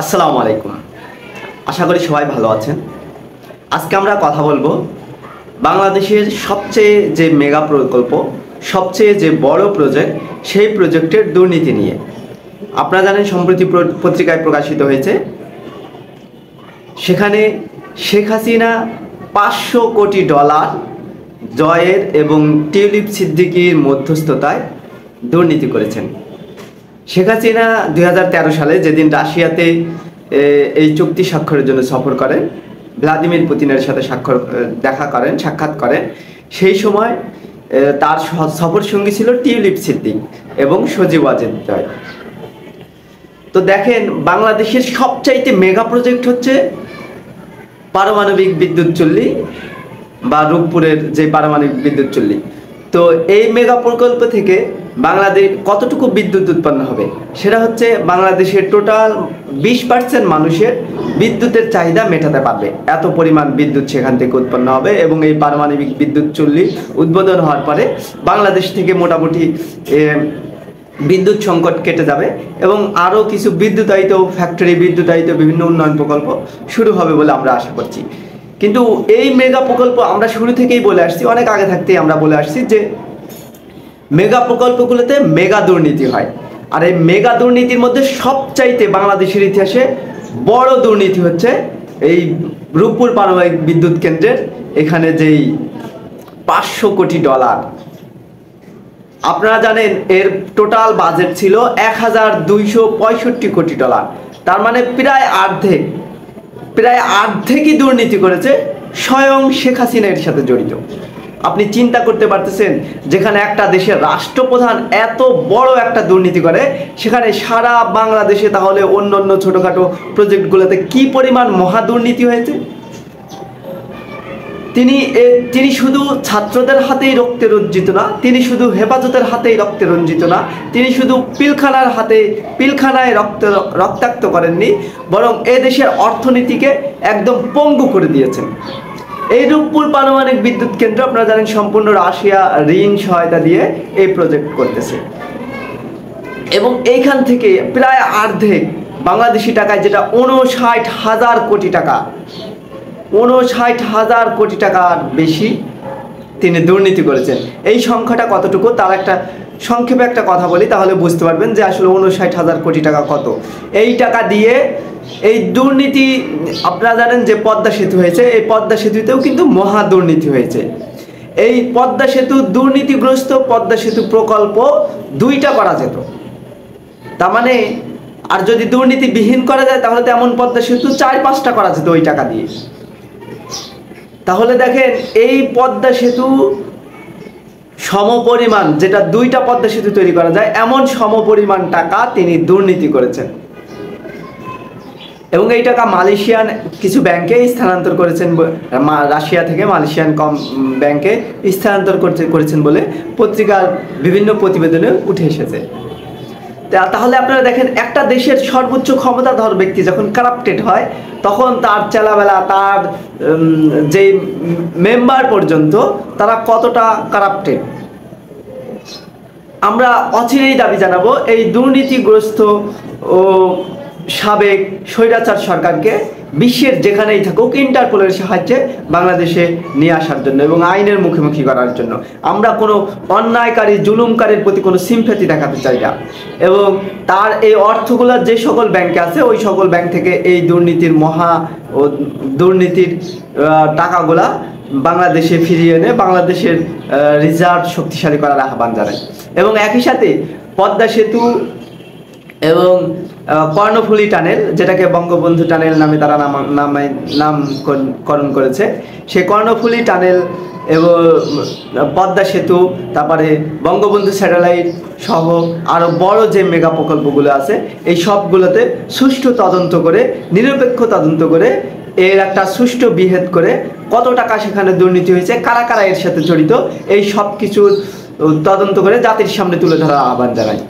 আসসালামু আলাইকুম। আশা করি সবাই ভালো আছেন। আজকে আমরা কথা বলবো বাংলাদেশের সবচেয়ে যে মেগা প্রকল্প, সবচেয়ে যে বড় প্রজেক্ট, সেই প্রজেক্টের দুর্নীতি নিয়ে। আপনারা জানেন সম্প্রতি পত্রিকায় প্রকাশিত হয়েছে, সেখানে শেখ হাসিনা 500 কোটি ডলার জয়ের এবং টিউলিপ সিদ্দিকীর মধ্যস্থতায় দুর্নীতি করেছেন। শেখ হাসিনা 2013 সালে যেদিন রাশিয়াতে এই চুক্তি স্বাক্ষরের জন্য সফর করেন, ভ্লাদিমির পুতিনের সাথে সাক্ষাৎ করেন, সেই সময় তার সফর সঙ্গী ছিল টিউলিপ সিদ্দিক এবং সজীব ওয়াজেদ জয়। তো দেখেন, বাংলাদেশের সবচাইতে মেগা প্রজেক্ট হচ্ছে পারমাণবিক বিদ্যুৎ চুল্লি বা রূপপুরের যে পারমাণবিক বিদ্যুৎ চুল্লি। তো এই মেগা প্রকল্প থেকে বাংলাদেশ কতটুকু বিদ্যুৎ উৎপন্ন হবে, সেটা হচ্ছে বাংলাদেশের টোটাল 20% মানুষের বিদ্যুতের চাহিদা মেটাতে পারবে। এত পরিমাণ বিদ্যুৎ সেখান থেকে উৎপন্ন হবে এবং এই পারমাণবিক বিদ্যুৎ চুল্লি উদ্বোধন হওয়ার পরে বাংলাদেশ থেকে মোটামুটি বিদ্যুৎ সংকট কেটে যাবে এবং আরও কিছু বিদ্যুতায়িত ফ্যাক্টরি, বিদ্যুতায়িত বিভিন্ন উন্নয়ন প্রকল্প শুরু হবে বলে আমরা আশা করছি। কিন্তু এই মেগা প্রকল্প আমরা শুরু থেকেই বলে আসছি, অনেক আগে থাকতেই আমরা বলে আসছি যে মেগা প্রকল্পগুলোতে মেগা দুর্নীতি হয়। আর এই মেগা দুর্নীতির মধ্যে সবচাইতে বাংলাদেশের ইতিহাসে বড় দুর্নীতি হচ্ছে এই রূপপুর পারমাণবিক বিদ্যুৎ কেন্দ্রের এখানে যেই 500 কোটি ডলার। আপনারা জানেন এর টোটাল বাজেট ছিল 1265 কোটি ডলার। তার মানে প্রায় অর্ধেকই দুর্নীতি করেছে স্বয়ং শেখ হাসিনা এর সাথে জড়িত। আপনি চিন্তা করতে পারতেছেন, যেখানে একটা দেশের রাষ্ট্রপ্রধান এত বড় একটা দুর্নীতি করে, সেখানে সারা বাংলাদেশে তাহলে অন্য ছোটোখাটো প্রজেক্টগুলোতে কি পরিমাণ মহা দুর্নীতি হয়েছে। তিনি শুধু ছাত্রদের হাতেই রক্তে রঞ্জিত না, তিনি শুধু হেফাজতের হাতেই রক্তে রঞ্জিত না, তিনি শুধু পিলখানায় রক্তাক্ত করেননি, বরং এদেশের অর্থনীতিকে একদম পঙ্গু করে দিয়েছেন। এই রূপপুর পারমাণবিক বিদ্যুৎ কেন্দ্র আপনারা জানেন সম্পূর্ণ রাশিয়া ঋণ সহায়তা দিয়ে এই প্রজেক্ট করতেছে এবং এইখান থেকে প্রায় অর্ধেক বাংলাদেশি টাকায়, যেটা 59,000 কোটি টাকা, 59,000 কোটি টাকার বেশি তিনি দুর্নীতি করেছেন। এই সংখ্যাটা কতটুকু তার একটা সংক্ষেপে একটা কথা বলি, তাহলে বুঝতে পারবেন যে আসলে 59,000 কোটি টাকা কত। এই টাকা দিয়ে এই দুর্নীতি, আপনারা জানেন যে পদ্মা সেতু হয়েছে, এই পদ্মা সেতুতেও কিন্তু মহা দুর্নীতি হয়েছে। এই পদ্মা সেতু দুর্নীতিগ্রস্ত পদ্মা সেতু প্রকল্প 2টা করা যেত। তার মানে আর যদি দুর্নীতিবিহীন করা যায় তাহলে তো এমন পদ্মা সেতু 4-5টা করা যেত ওই টাকা দিয়ে। তাহলে দেখেন, এই পদ্মা সেতু সমপরিমাণ, যেটা 2টা পদ্মা সেতু তৈরি করা যায়, এমন সমপরিমাণ টাকা তিনি দুর্নীতি করেছেন এবং এই টাকা মালয়েশিয়ান কিছু ব্যাংকে স্থানান্তর করেছেন, রাশিয়া থেকে মালয়েশিয়ান ব্যাংকে স্থানান্তর করেছেন বলে পত্রিকার বিভিন্ন প্রতিবেদনে উঠে এসেছে। তাহলে আপনারা দেখেন, একটা দেশের সর্বোচ্চ ক্ষমতাধর ব্যক্তি যখন কারাপ্টেড হয়, তখন তার চেলাবেলা, তার যে মেম্বার পর্যন্ত তারা কতটা কারাপ্টেড। আমরা অচিরেই দাবি জানাবো এই দুর্নীতিগ্রস্ত ও সাবেক স্বৈরাচার সরকারকে বিশ্বের যেখানেই থাকুক ইন্টারপোলের সাহায্যে বাংলাদেশে নিয়ে আসার জন্য এবং আইনের মুখোমুখি করার জন্য। আমরা কোনো অন্যায়কারী, জুলুমকারীর প্রতি কোনো সিম্প্যাথি দেখাতে চাই না এবং তার এই অর্থগুলো যে সকল ব্যাংকে আছে ওই সকল ব্যাংক থেকে এই দুর্নীতির টাকাগুলা বাংলাদেশে ফিরিয়ে এনে বাংলাদেশের রিজার্ভ শক্তিশালী করার আহ্বান জানাই। এবং একই সাথে পদ্মা সেতু এবং কর্ণফুলী টানেল, যেটাকে বঙ্গবন্ধু টানেল নামে তারা নামকরণ করেছে, সেই কর্ণফুলী টানেল এবং পদ্মা সেতু, তারপরে বঙ্গবন্ধু স্যাটেলাইট সহ আরও বড় যে মেগা প্রকল্পগুলো আছে, এই সবগুলোতে সুষ্ঠু তদন্ত করে, নিরপেক্ষ তদন্ত করে, এর একটা সুষ্ঠু বিহেদ করে কত টাকা সেখানে দুর্নীতি হয়েছে, কারা কারা এর সাথে জড়িত, এই সব কিছু তদন্ত করে জাতির সামনে তুলে ধরার আহ্বান জানাই।